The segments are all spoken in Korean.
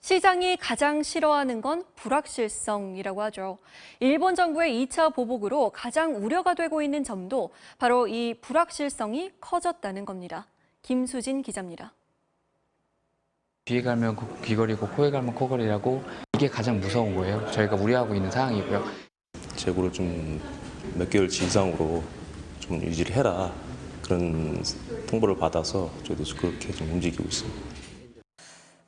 시장이 가장 싫어하는 건 불확실성이라고 하죠. 일본 정부의 2차 보복으로 가장 우려가 되고 있는 점도 바로 이 불확실성이 커졌다는 겁니다. 김수진 기자입니다. 귀에 갈면 귀걸이고 코에 갈면 코걸이라고 이게 가장 무서운 거예요. 저희가 우려하고 있는 상황이고요. 재고를 좀 몇 개월치 이상으로 좀 유지를 해라. 그런 통보를 받아서 저희도 그렇게 좀 움직이고 있습니다.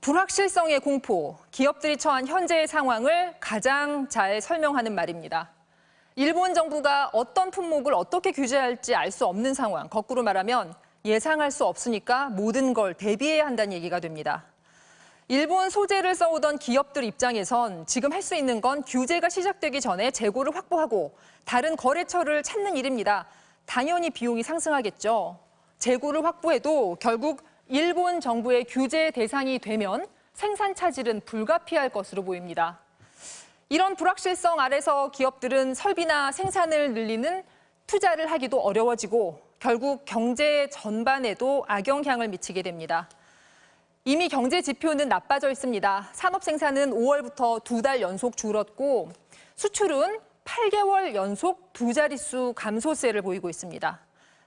불확실성의 공포, 기업들이 처한 현재의 상황을 가장 잘 설명하는 말입니다. 일본 정부가 어떤 품목을 어떻게 규제할지 알 수 없는 상황, 거꾸로 말하면 예상할 수 없으니까 모든 걸 대비해야 한다는 얘기가 됩니다. 일본 소재를 써오던 기업들 입장에선 지금 할 수 있는 건 규제가 시작되기 전에 재고를 확보하고 다른 거래처를 찾는 일입니다. 당연히 비용이 상승하겠죠. 재고를 확보해도 결국 일본 정부의 규제 대상이 되면 생산 차질은 불가피할 것으로 보입니다. 이런 불확실성 아래서 기업들은 설비나 생산을 늘리는 투자를 하기도 어려워지고 결국 경제 전반에도 악영향을 미치게 됩니다. 이미 경제 지표는 나빠져 있습니다. 산업 생산은 5월부터 2달 연속 줄었고 수출은 8개월 연속 2자릿수 감소세를 보이고 있습니다.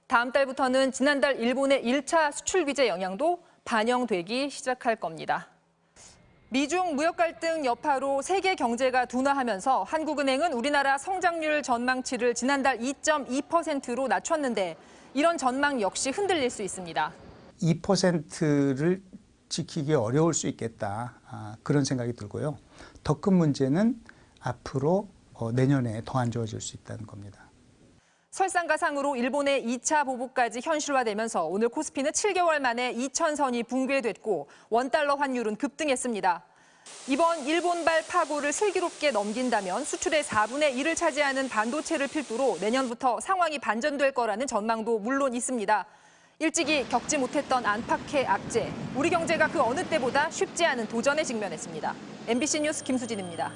다음 달부터는 지난달 일본의 1차 수출 규제 영향도 반영되기 시작할 겁니다. 미중 무역 갈등 여파로 세계 경제가 둔화하면서 한국은행은 우리나라 성장률 전망치를 지난달 2.2%로 낮췄는데 이런 전망 역시 흔들릴 수 있습니다. 2%를 지키기 어려울 수 있겠다. 그런 생각이 들고요. 더 큰 문제는 앞으로 내년에 더 안 좋아질 수 있다는 겁니다. 설상가상으로 일본의 2차 보복까지 현실화되면서 오늘 코스피는 7개월 만에 2,000선이 붕괴됐고 원달러 환율은 급등했습니다. 이번 일본발 파고를 슬기롭게 넘긴다면 수출의 4분의 1을 차지하는 반도체를 필두로 내년부터 상황이 반전될 거라는 전망도 물론 있습니다. 일찍이 겪지 못했던 안팎의 악재, 우리 경제가 그 어느 때보다 쉽지 않은 도전에 직면했습니다. MBC 뉴스 김수진입니다.